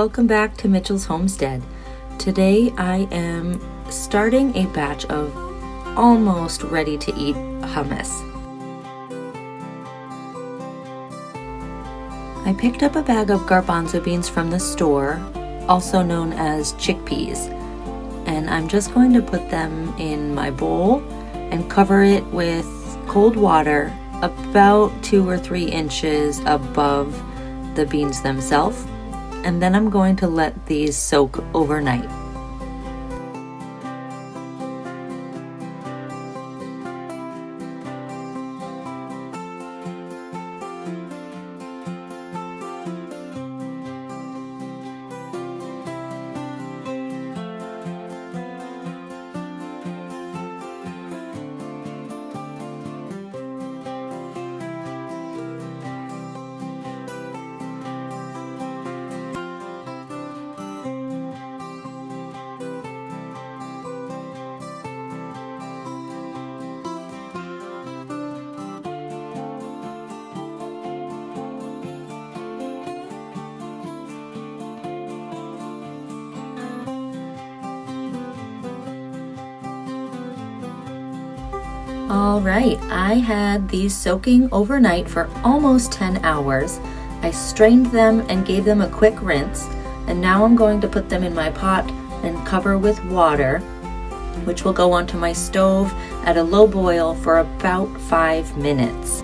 welcome back to Mitchell's Homestead. Today I am starting a batch of almost ready to eat hummus. I picked up a bag of garbanzo beans from the store, also known as chickpeas, and I'm just going to put them in my bowl and cover it with cold water about 2 or 3 inches above the beans themselves, and then I'm going to let these soak overnight. Alright, I had these soaking overnight for almost 10 hours. I strained them and gave them a quick rinse, and now I'm going to put them in my pot and cover with water, which will go onto my stove at a low boil for about 5 minutes.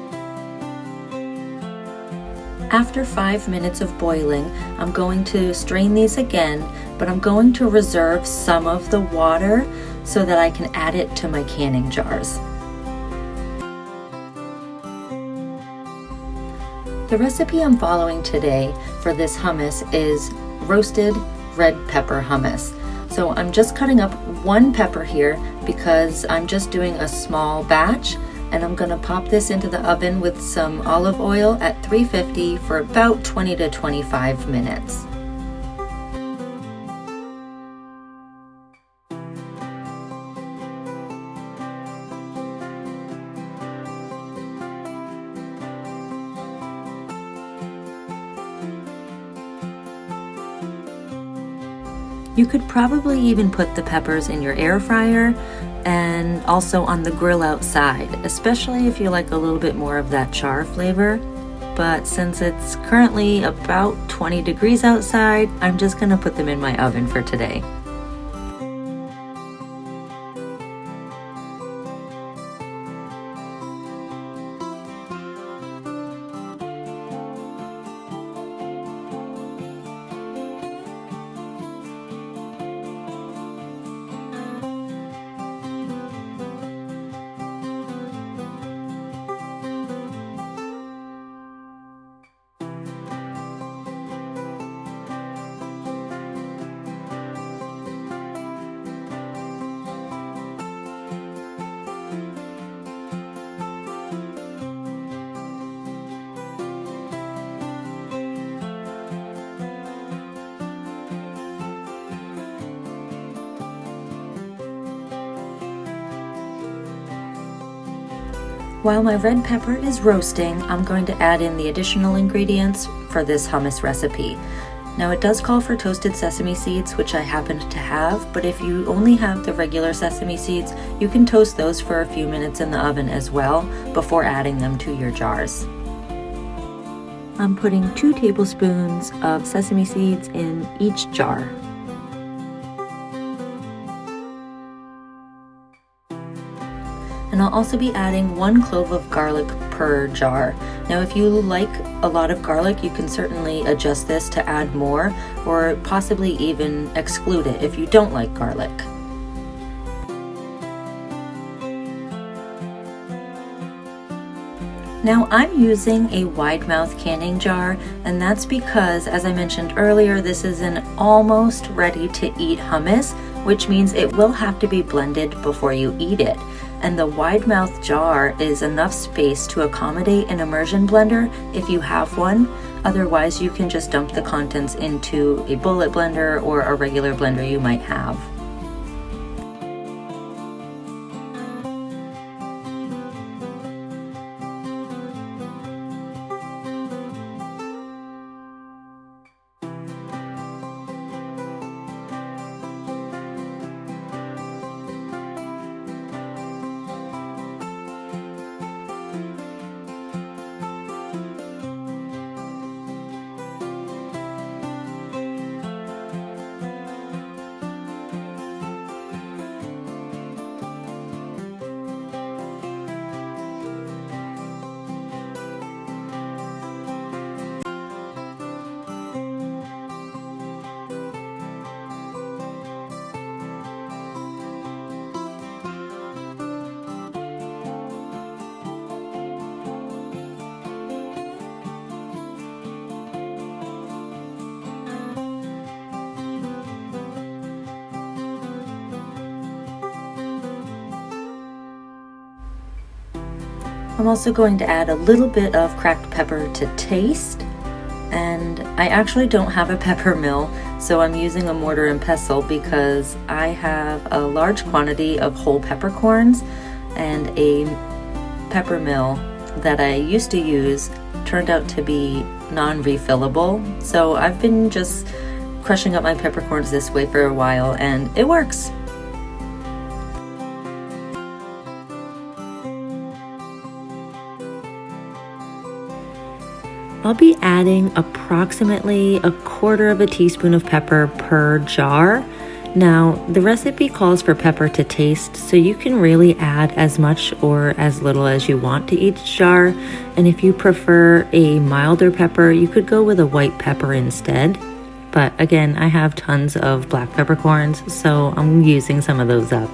After 5 minutes of boiling, I'm going to strain these again, but I'm going to reserve some of the water so that I can add it to my canning jars. The recipe I'm following today for this hummus is roasted red pepper hummus. So I'm just cutting up 1 pepper here because I'm just doing a small batch, and I'm gonna pop this into the oven with some olive oil at 350 for about 20 to 25 minutes. You could probably even put the peppers in your air fryer and also on the grill outside, especially if you like a little bit more of that char flavor. But since it's currently about 20 degrees outside, I'm just gonna put them in my oven for today. While my red pepper is roasting, I'm going to add in the additional ingredients for this hummus recipe. Now it does call for toasted sesame seeds, which I happen to have, but if you only have the regular sesame seeds, you can toast those for a few minutes in the oven as well before adding them to your jars. I'm putting 2 tablespoons of sesame seeds in each jar. And I'll also be adding 1 clove of garlic per jar. Now if you like a lot of garlic, you can certainly adjust this to add more, or possibly even exclude it if you don't like garlic. Now I'm using a wide mouth canning jar, and that's because, as I mentioned earlier, this is an almost ready to eat hummus, which means it will have to be blended before you eat it. And the wide mouth jar is enough space to accommodate an immersion blender if you have one. Otherwise, you can just dump the contents into a bullet blender or a regular blender you might have. I'm also going to add a little bit of cracked pepper to taste. And I actually don't have a pepper mill, so I'm using a mortar and pestle because I have a large quantity of whole peppercorns, and a pepper mill that I used to use turned out to be non-refillable. So I've been just crushing up my peppercorns this way for a while, and it works. I'll be adding approximately 1/4 teaspoon of pepper per jar. Now, the recipe calls for pepper to taste, so you can really add as much or as little as you want to each jar. And if you prefer a milder pepper, you could go with a white pepper instead. But again, I have tons of black peppercorns, so I'm using some of those up.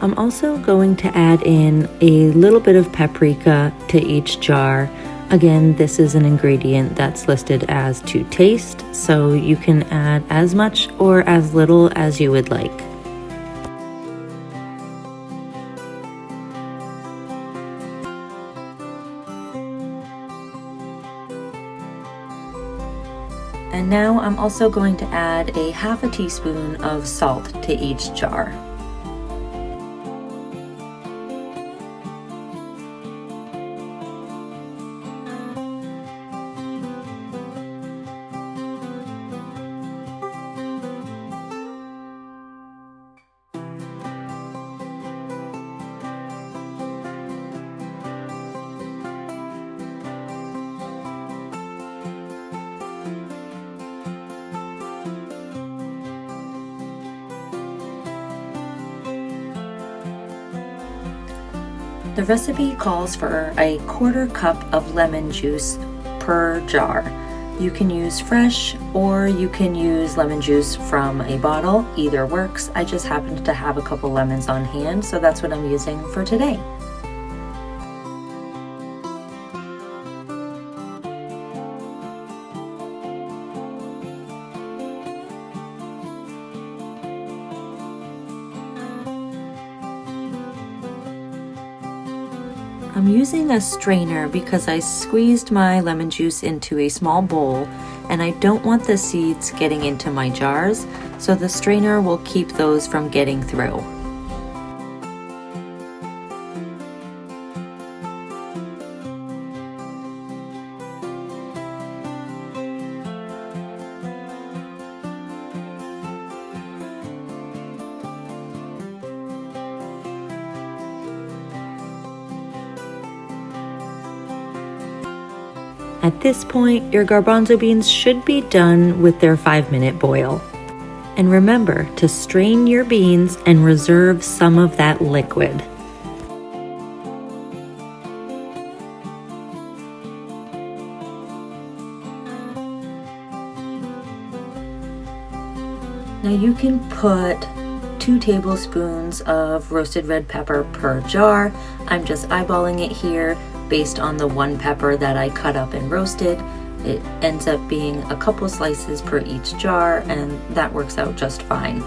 I'm also going to add in a little bit of paprika to each jar. Again, this is an ingredient that's listed as to taste, so you can add as much or as little as you would like. And now I'm also going to add a 1/2 teaspoon of salt to each jar. The recipe calls for a 1/4 cup of lemon juice per jar. You can use fresh or you can use lemon juice from a bottle. Either works. I just happened to have a couple lemons on hand, so that's what I'm using for today. I'm using a strainer because I squeezed my lemon juice into a small bowl and I don't want the seeds getting into my jars, so the strainer will keep those from getting through. At this point, your garbanzo beans should be done with their 5-minute boil. And remember to strain your beans and reserve some of that liquid. Now you can put 2 tablespoons of roasted red pepper per jar. I'm just eyeballing it here based on the 1 pepper that I cut up and roasted. It ends up being a couple slices per each jar, and that works out just fine.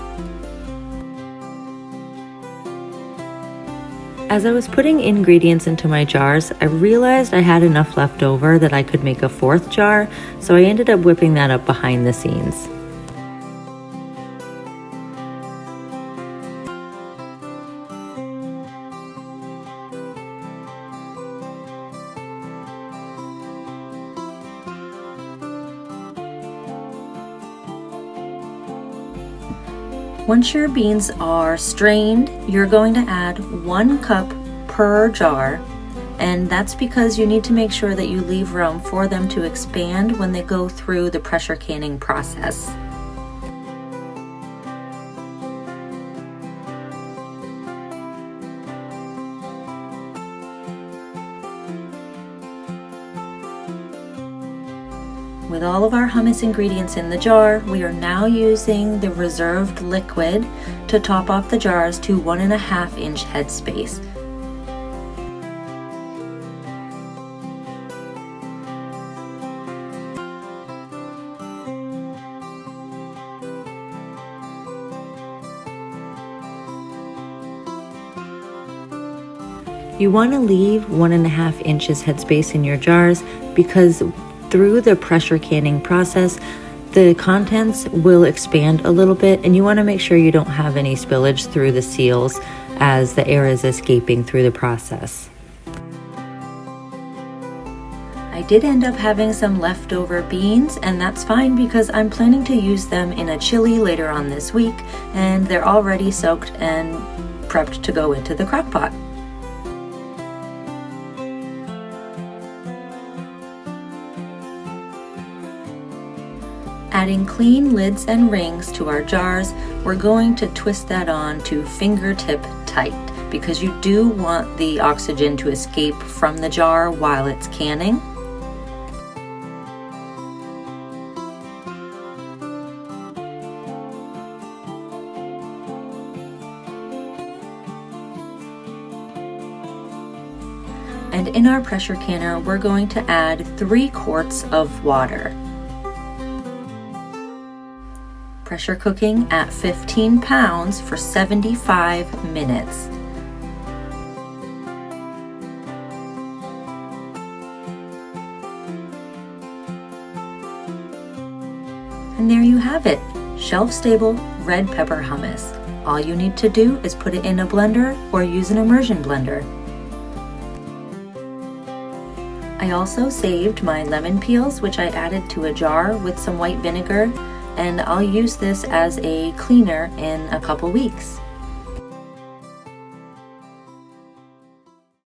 As I was putting ingredients into my jars, I realized I had enough left over that I could make a 4th jar, so I ended up whipping that up behind the scenes. Once your beans are strained, you're going to add 1 cup per jar, and that's because you need to make sure that you leave room for them to expand when they go through the pressure canning process. With all of our hummus ingredients in the jar, we are now using the reserved liquid to top off the jars to 1.5 inch headspace. You want to leave 1.5 inches headspace in your jars because through the pressure canning process, the contents will expand a little bit, and you want to make sure you don't have any spillage through the seals as the air is escaping through the process. I did end up having some leftover beans, and that's fine because I'm planning to use them in a chili later on this week, and they're already soaked and prepped to go into the crock pot. Adding clean lids and rings to our jars, we're going to twist that on to fingertip tight because you do want the oxygen to escape from the jar while it's canning. And in our pressure canner, we're going to add 3 quarts of water. Pressure cooking at 15 pounds for 75 minutes. And there you have it, shelf-stable red pepper hummus. All you need to do is put it in a blender or use an immersion blender. I also saved my lemon peels, which I added to a jar with some white vinegar, and I'll use this as a cleaner in a couple weeks.